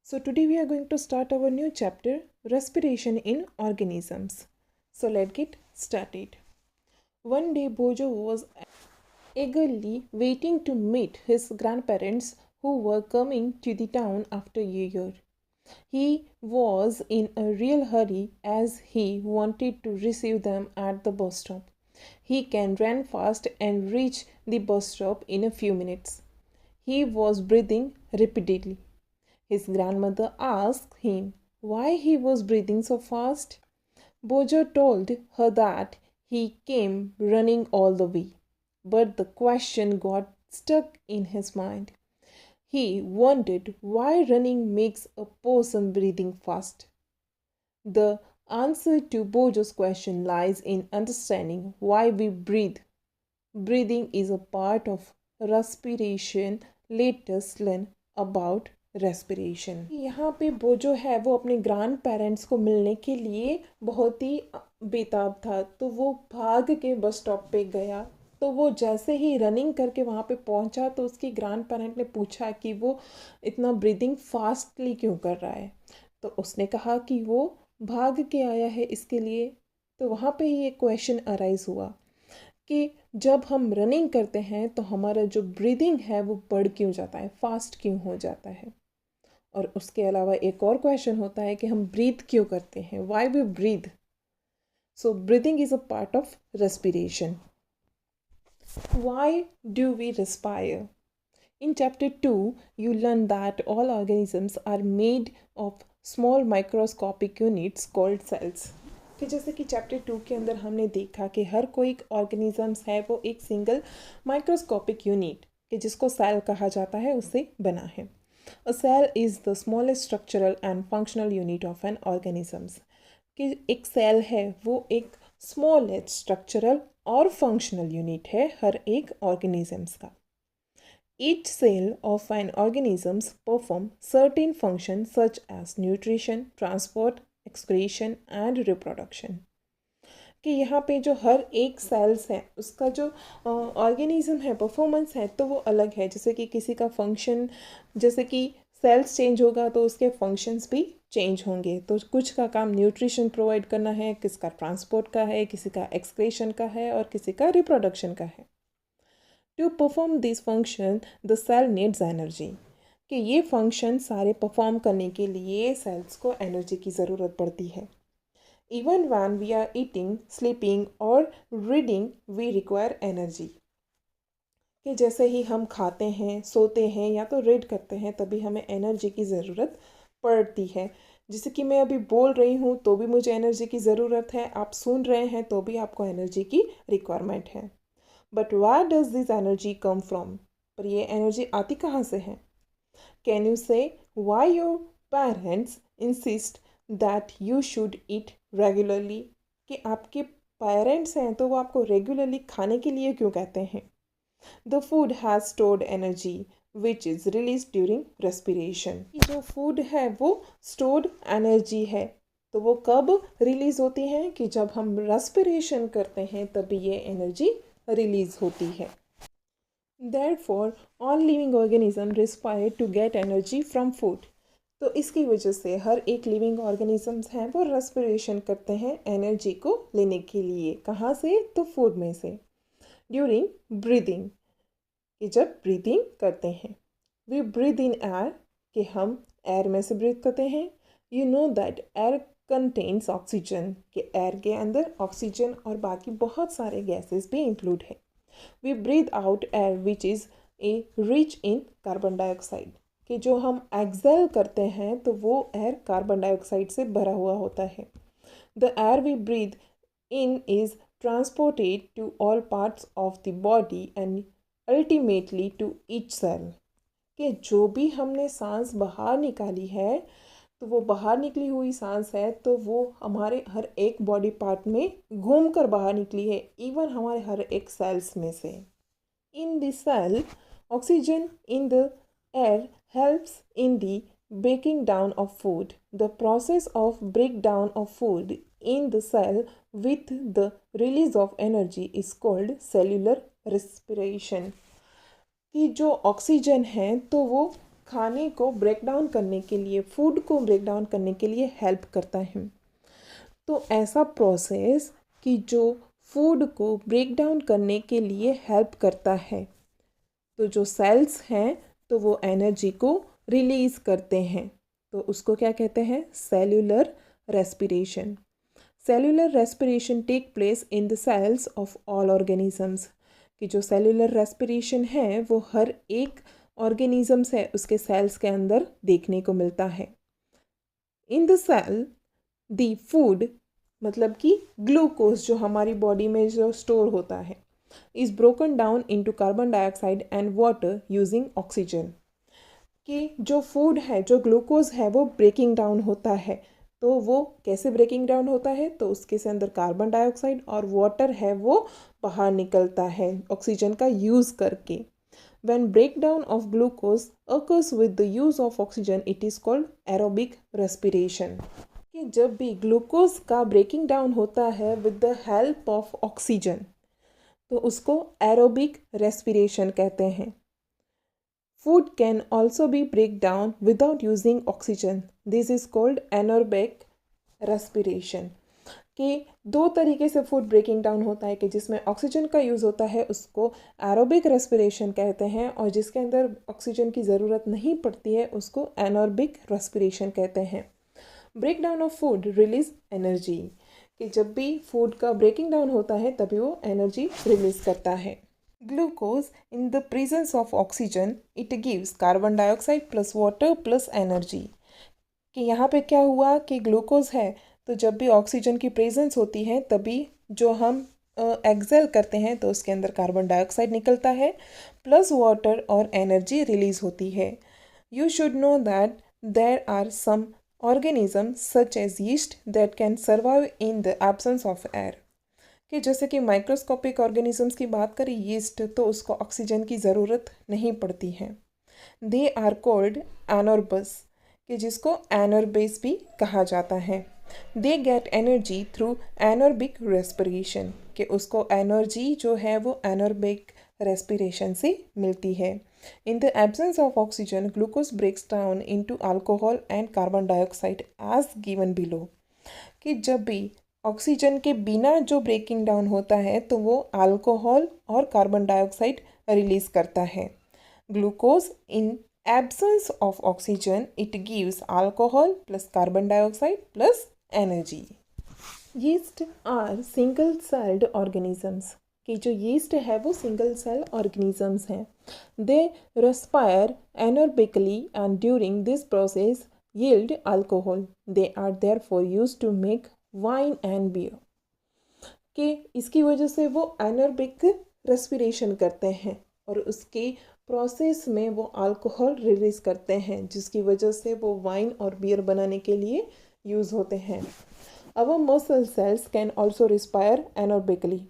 So today we are going to start our new chapter, respiration in organisms. So let's get started. One day Bojo was eagerly waiting to meet his grandparents who were coming to the town after a year. He was in a real hurry as he wanted to receive them at the bus stop. He can run fast and reach the bus stop in a few minutes. He was breathing repeatedly. His grandmother asked him why he was breathing so fast. Bojo told her that he came running all the way. But the question got stuck in his mind. He wondered why running makes a person breathing fast. The answer to Bojo's question lies in understanding why we breathe. Breathing is a part of respiration. Let us learn about respiration. यहाँ पे बोजो है वो अपने grand parents को मिलने के लिए बहुत ही बेताब था, तो वो भाग के बस स्टॉप पे गया। तो वो जैसे ही रनिंग करके वहाँ पे पहुँचा तो उसकी ग्रैंड पेरेंट ने पूछा कि वो इतना ब्रीदिंग फास्टली क्यों कर रहा है। तो उसने कहा कि वो भाग के आया है इसके लिए। तो वहाँ पे ही एक क्वेश्चन अराइज हुआ कि जब हम रनिंग करते हैं तो हमारा जो ब्रीदिंग है वो बढ़ क्यों जाता है, फास्ट क्यों हो जाता है। और उसके अलावा एक और क्वेश्चन होता है कि हम ब्रीथ क्यों करते हैं, why we breathe. So breathing is a part of respiration. Why do we respire? In chapter 2, you learn that all organisms are made of small microscopic units called cells. कि जैसे कि चैप्टर 2 के अंदर हमने देखा कि हर कोई ऑर्गेनिजम्स है वो एक सिंगल माइक्रोस्कोपिक यूनिट कि जिसको सेल कहा जाता है उससे बना है। A cell is the smallest structural and functional unit of an organism. कि एक सेल है वो एक स्मॉलेस्ट स्ट्रक्चरल और फंक्शनल यूनिट है हर एक ऑर्गेनिजम्स का। Each cell of an organism perform certain functions such as nutrition, transport, excretion and reproduction. कि यहाँ पे जो हर एक सेल्स है उसका जो ऑर्गेनिज्म है परफॉर्मेंस है तो वो अलग है। जैसे कि किसी का फंक्शन, जैसे कि सेल्स चेंज होगा तो उसके फंक्शंस भी चेंज होंगे। तो कुछ का काम न्यूट्रिशन प्रोवाइड करना है, किसका ट्रांसपोर्ट का है, किसी का एक्सक्रेशन का है और किसी का रिप्रोडक्शन का है। To perform this function the cell needs energy. कि ये फंक्शन सारे परफॉर्म करने के लिए सेल्स को एनर्जी की ज़रूरत पड़ती है। Even when we are eating, sleeping or reading, we require energy. कि जैसे ही हम खाते हैं, सोते हैं या तो रीड करते हैं तभी हमें एनर्जी की ज़रूरत पड़ती है। जैसे कि मैं अभी बोल रही हूँ तो भी मुझे एनर्जी की ज़रूरत है, आप सुन रहे हैं तो भी आपको एनर्जी की रिक्वायरमेंट है। But where does this energy come from? पर ये एनर्जी आती कहाँ से है? Can you say why your parents insist that you should eat regularly? कि आपके पेरेंट्स हैं तो वो आपको रेगुलरली खाने के लिए क्यों कहते हैं? The food has stored energy which is released during respiration. जो फूड है वो stored energy है, तो वो कब रिलीज होती है कि जब हम रेस्पिरेशन करते हैं तभी ये एनर्जी रिलीज होती है। Therefore, all living organisms respire to get energy from food. तो इसकी वजह से हर एक लिविंग ऑर्गेनिजम्स हैं वो रेस्पिरेशन करते हैं एनर्जी को लेने के लिए। कहाँ से? तो फूड में से। ड्यूरिंग ब्रीदिंग, कि जब ब्रीदिंग करते हैं। वी ब्रीद इन एयर, कि हम एयर में से ब्रीथ करते हैं। You know that air contains oxygen, कि एयर के अंदर ऑक्सीजन और बाकी बहुत सारे गैसेस भी इंक्लूड है। We breathe out air which is a rich in carbon dioxide, कि जो हम एक्सेल करते हैं तो वो एयर कार्बन डाइऑक्साइड से भरा हुआ होता है। The air we breathe in is transported to all parts of the body and ultimately to each cell, कि जो भी हमने सांस बाहर निकाली है तो वो बाहर निकली हुई सांस है तो वो हमारे हर एक बॉडी पार्ट में घूम कर बाहर निकली है, इवन हमारे हर एक सेल्स में से। In the cell oxygen in the air helps in the breaking down of food. The process of breakdown of food in the cell with the release of energy is called cellular respiration. कि जो oxygen है तो वो खाने को break down करने के लिए, फूड को ब्रेक डाउन करने के लिए हेल्प करता है। तो ऐसा प्रोसेस कि जो फूड को ब्रेक डाउन करने के लिए हेल्प करता है, तो जो सेल्स हैं तो वो एनर्जी को रिलीज़ करते हैं, तो उसको क्या कहते हैं? Cellular respiration. Cellular respiration take place in the cells of all organisms. कि जो सेल्यूलर रेस्पिरेशन है वो हर एक ऑर्गेनिजम्स है उसके सेल्स के अंदर देखने को मिलता है। In the cell the food, मतलब कि ग्लूकोज जो हमारी बॉडी में जो स्टोर होता है, is broken down into carbon dioxide and water using oxygen. कि जो फूड है, जो ग्लूकोज है, वो ब्रेकिंग डाउन होता है। तो वो कैसे ब्रेकिंग डाउन होता है? तो उसके से अंदर कार्बन डाइऑक्साइड और वाटर है वो बाहर निकलता है ऑक्सीजन का यूज़ करके। When breakdown of glucose occurs with the use of oxygen, it is called aerobic respiration. कि जब भी ग्लूकोज का ब्रेकिंग डाउन होता है with the help of oxygen, तो उसको एरोबिक रेस्पिरेशन कहते हैं। Food can also be break down without using oxygen, this is called anaerobic respiration. कि दो तरीके से फूड ब्रेकिंग डाउन होता है, कि जिसमें ऑक्सीजन का यूज़ होता है उसको एरोबिक रेस्पिरेशन कहते हैं, और जिसके अंदर ऑक्सीजन की ज़रूरत नहीं पड़ती है उसको एनोरबिक रेस्पिरेशन कहते हैं। Break down of food release energy. कि जब भी फूड का ब्रेकिंग डाउन होता है तभी वो एनर्जी रिलीज करता है। Glucose in the presence of oxygen it gives carbon dioxide plus water plus energy. कि यहाँ पे क्या हुआ कि ग्लूकोज है, तो जब भी ऑक्सीजन की प्रेजेंस होती है तभी जो हम एक्सेल करते हैं तो उसके अंदर कार्बन डाइऑक्साइड निकलता है प्लस वाटर और एनर्जी रिलीज होती है। You should know that there are some organisms such as yeast that can survive in the absence of air। कि जैसे कि माइक्रोस्कोपिक ऑर्गेनिजम्स की बात करें यीस्ट, तो उसको ऑक्सीजन की ज़रूरत नहीं पड़ती है। दे आर कॉल्ड एनोरबस, कि जिसको एनोरबेस भी कहा जाता है। They get energy through anaerobic respiration, कि उसको एनर्जी जो है वो एनोरबिक रेस्पिरेशन से मिलती है। In the absence of oxygen, glucose breaks down into alcohol and carbon dioxide as given below। कि जब भी ऑक्सीजन के बिना जो ब्रेकिंग डाउन होता है तो वो अल्कोहल और कार्बन डाइऑक्साइड रिलीज करता है। Glucose in absence of oxygen it gives alcohol plus carbon dioxide plus energy. Yeast are single celled organisms, कि जो यीस्ट है वो सिंगल सेल ऑर्गेनिजम्स हैं। They respire anaerobically and during this process yield alcohol, they are therefore used to make wine and beer. कि इसकी वजह से वो एनोरबिक रेस्पिरेशन करते हैं और उसके प्रोसेस में वो अल्कोहल रिलीज करते हैं, जिसकी वजह से वो वाइन और बियर बनाने के लिए यूज़ होते हैं। Our muscle cells can also respire anaerobically,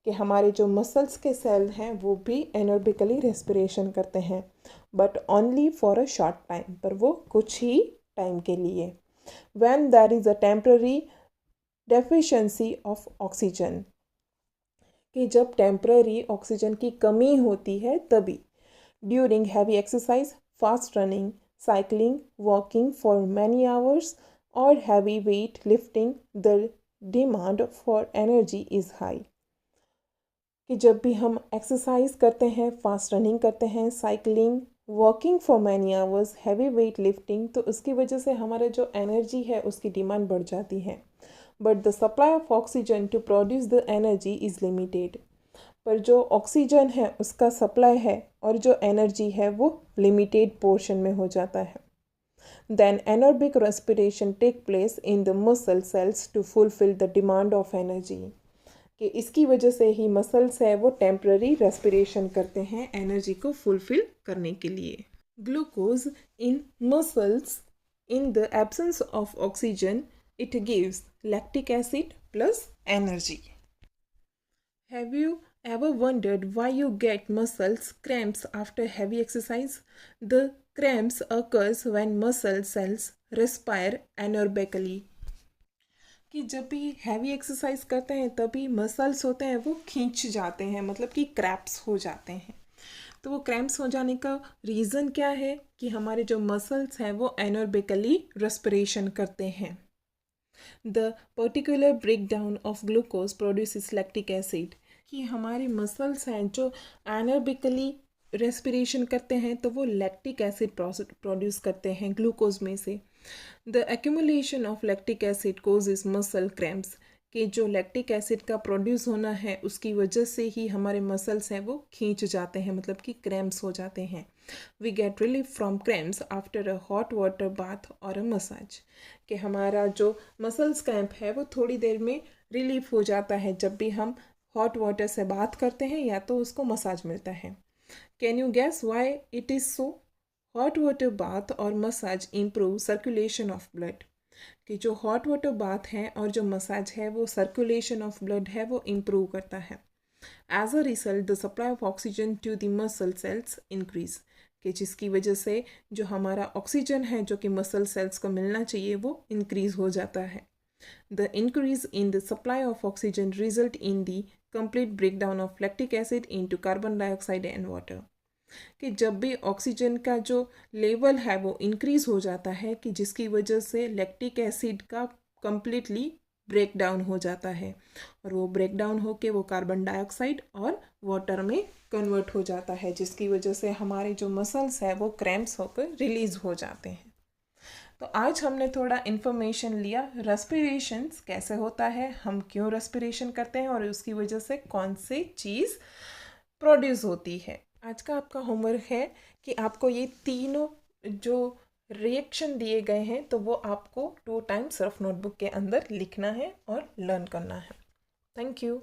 कि हमारे जो मसल्स के सेल हैं वो भी एनोरबिकली रेस्पिरेशन करते हैं, but only for a short time, पर वो कुछ ही टाइम के लिए। When there is a temporary deficiency of oxygen, कि जब टेम्पररी ऑक्सीजन की कमी होती है तभी। During heavy exercise, fast running, cycling, walking for many hours और heavy weight lifting, the demand for energy is high. कि जब भी हम एक्सरसाइज करते हैं, फास्ट रनिंग करते हैं, cycling, walking for many hours, heavy weight lifting, तो उसकी वजह से हमारा जो एनर्जी है उसकी डिमांड बढ़ जाती है। But the supply of oxygen to produce the energy is limited, पर जो ऑक्सीजन है उसका सप्लाई है और जो एनर्जी है वो लिमिटेड पोर्शन में हो जाता है। Then anaerobic respiration take place in the muscle cells to fulfil the demand of energy, कि इसकी वजह से ही मसल्स है वो टेम्पररी रेस्पिरेशन करते हैं एनर्जी को फुलफिल करने के लिए। Glucose in muscles in the absence of oxygen it gives lactic acid plus energy. Have you ever wondered why you get muscles cramps after heavy exercise? The cramps occurs when muscle cells respire anaerobically, कि जब भी heavy exercise करते हैं तभी muscles होते हैं वो खींच जाते हैं, मतलब कि क्रैम्प्स हो जाते हैं। तो वो क्रैम्प्स हो जाने का रीज़न क्या है? कि हमारे जो मसल्स हैं वो एनोरेबिकली रेस्पिरेशन करते हैं। The particular breakdown of glucose produces lactic acid, कि हमारे मसल्स हैं जो एनोरेबिकली रेस्पिरेशन करते हैं तो वो लैक्टिक एसिड प्रोड्यूस करते हैं ग्लूकोज में से। The accumulation of lactic acid causes muscle cramps, कि जो लैक्टिक एसिड का प्रोड्यूस होना है उसकी वजह से ही हमारे मसल्स हैं वो खींच जाते हैं, मतलब कि क्रैम्प्स हो जाते हैं। We get relief from cramps after a hot water bath और अ मसाज, कि हमारा जो मसल्स क्रैम्प है वो थोड़ी देर में रिलीफ हो जाता है जब भी हम हॉट वाटर से बात करते हैं या तो उसको मसाज मिलता है। Can you guess why it is so? Hot water bath और massage improve circulation of blood, कि जो हॉट वाटर बाथ है और जो मसाज है वो सर्कुलेशन ऑफ ब्लड है वो इम्प्रूव करता है। As a result the supply of oxygen to the muscle cells increase, कि जिसकी वजह से जो हमारा ऑक्सीजन है जो कि मसल सेल्स को मिलना चाहिए वो इंक्रीज हो जाता है। The increase in the supply of oxygen result in the complete breakdown of lactic acid into carbon dioxide and water, कि जब भी ऑक्सीजन का जो लेवल है वो इंक्रीज़ हो जाता है कि जिसकी वजह से लैक्टिक एसिड का कम्प्लीटली ब्रेक डाउन हो जाता है और वो ब्रेक डाउन होके वो कार्बन डाइऑक्साइड और वाटर में कन्वर्ट हो जाता है, जिसकी वजह से हमारे जो मसल्स है वो क्रैम्प्स होकर रिलीज़ हो जाते हैं। तो आज हमने थोड़ा इन्फॉर्मेशन लिया रेस्पिरेशंस कैसे होता है, हम क्यों रेस्पिरेशन करते हैं और उसकी वजह से कौन सी चीज़ प्रोड्यूस होती है। आज का आपका होमवर्क है कि आपको ये तीनों जो रिएक्शन दिए गए हैं तो वो आपको 2 टाइम्स सिर्फ नोटबुक के अंदर लिखना है और लर्न करना है। Thank you.